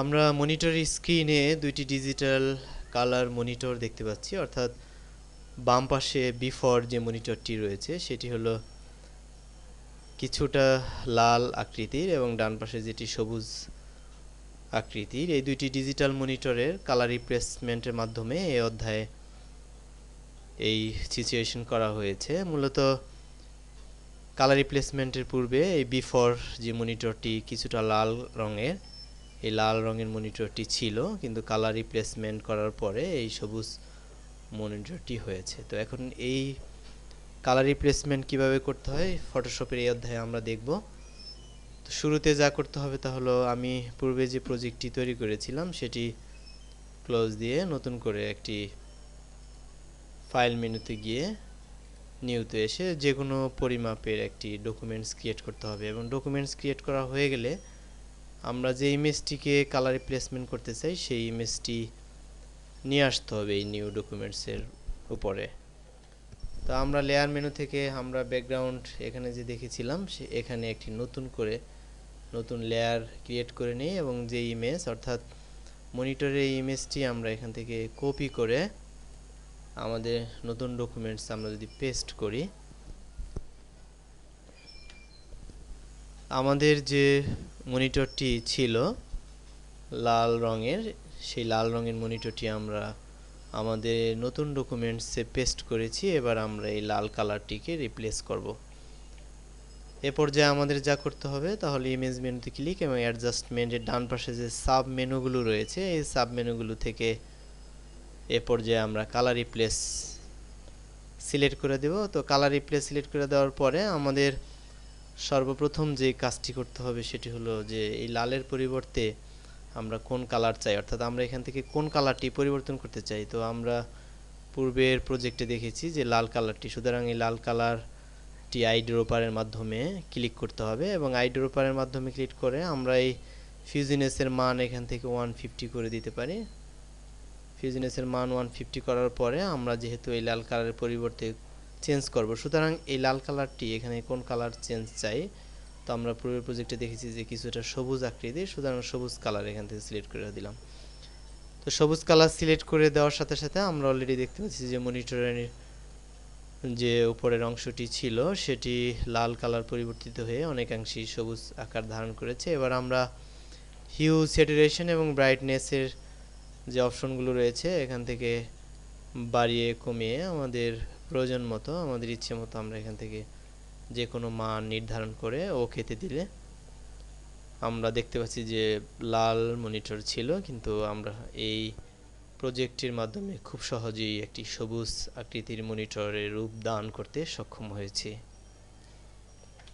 আমরা মনিটর স্ক্রিনে দুইটি ডিজিটাল কালার মনিটর দেখতে পাচ্ছি, অর্থাৎ বাম পাশে বিফোর যে মনিটরটি রয়েছে সেটি হলো কিছুটা লাল আকৃতির এবং ডান পাশে যেটি সবুজ আকৃতির। এই দুইটি ডিজিটাল মনিটরের কালার রিপ্লেসমেন্টের মাধ্যমে এই অধ্যায়ে এই সিচুয়েশন করা হয়েছে। মূলত কালার রিপ্লেসমেন্টের পূর্বে এই বিফোর যে মনিটরটি কিছুটা লাল রঙের, এই লাল রঙের মনিটরটি ছিল, কিন্তু কালার রিপ্লেসমেন্ট করার পরে এই সবুজ মনিটরটি হয়েছে। তো এখন এই কালার রিপ্লেসমেন্ট কিভাবে করতে হয় ফটোশপের এই অধ্যায়ে আমরা দেখব। তো শুরুতে যা করতে হবে তা হলো, আমি পূর্বে যে প্রজেক্টটি তৈরি করেছিলাম সেটি ক্লোজ দিয়ে নতুন করে একটি ফাইল মেনুতে গিয়ে নিউতে এসে যে কোনো পরিমাপের একটি ডকুমেন্টস ক্রিয়েট করতে হবে, এবং ডকুমেন্টস ক্রিয়েট করা হয়ে গেলে আমরা যে ইমেজটিকে কালার রিপ্লেসমেন্ট করতে চাই সেই ইমেজটি নিয়ে আসতে হবে এই নিউ ডকুমেন্টসের উপরে। তো আমরা লেয়ার মেনু থেকে আমরা ব্যাকগ্রাউন্ড এখানে যে দেখেছিলাম এখানে একটি নতুন লেয়ার ক্রিয়েট করে নিই, এবং যে ইমেজ অর্থাৎ মনিটরের ইমেজটি আমরা এখান থেকে কপি করে আমাদের নতুন ডকুমেন্টস আমরা যদি পেস্ট করি, আমাদের যে মনিটরটি ছিল লাল রঙের, সেই লাল রঙের মনিটরটি আমরা আমাদের নতুন ডকুমেন্টসে পেস্ট করেছি। এবার আমরা এই লাল কালারটিকে রিপ্লেস করব। এ পর্যায়ে আমাদের যা করতে হবে তাহলে ইমেজ মেনুতে ক্লিক এবং অ্যাডজাস্টমেন্টের ডান পাশে যে সাব মেনুগুলো রয়েছে এই সাব মেনুগুলো থেকে এ পর্যায়ে আমরা কালার রিপ্লেস সিলেক্ট করে দেব। তো কালার রিপ্লেস সিলেক্ট করে দেওয়ার পরে আমাদের সর্বপ্রথম যে কাজটি করতে হবে সেটি হলো যে এই লালের পরিবর্তে আমরা কোন কালার চাই, অর্থাৎ আমরা এখান থেকে কোন কালারটি পরিবর্তন করতে চাই। তো আমরা পূর্বের প্রজেক্টে দেখেছি যে লাল কালারটি, সুতরাং এই লাল কালারটি আইড্রপারের মাধ্যমে ক্লিক করতে হবে, এবং আইড্রপারের মাধ্যমে ক্লিক করে আমরা এই ফিউজিনেসের মান এখান থেকে 150 করে দিতে পারি। ফিউজিনেসের মান 150 করার পরে আমরা যেহেতু এই লাল কালারের পরিবর্তে চেঞ্জ করব, সুতরাং এই লাল কালারটি এখানে কোন কালার চেঞ্জ চাই, তো আমরা পূর্বের প্রজেক্টে দেখেছি যে কিছুটা সবুজ আকৃতির, সুতরাং সবুজ কালার এখান থেকে সিলেক্ট করে দিলাম। তো সবুজ কালার সিলেক্ট করে দেওয়ার সাথে সাথে আমরা অলরেডি দেখতে পাচ্ছি যে মনিটরের যে উপরের অংশটি ছিল সেটি লাল কালার পরিবর্তিত হয়ে অনেকাংশেই সবুজ আকার ধারণ করেছে। এবার আমরা হিউ, স্যাচুরেশন এবং ব্রাইটনেসের যে অপশনগুলো রয়েছে এখান থেকে বাড়িয়ে কমিয়ে আমাদের প্রয়োজন মতো, আমাদের ইচ্ছে মতো আমরা এখান থেকে যে কোনো মান নির্ধারণ করে ওকেতে দিলে আমরা দেখতে পাচ্ছি যে লাল মনিটর ছিল, কিন্তু আমরা এই প্রজেক্টটির মাধ্যমে খুব সহজেই একটি সবুজ আকৃতির মনিটরের রূপ দান করতে সক্ষম হয়েছি।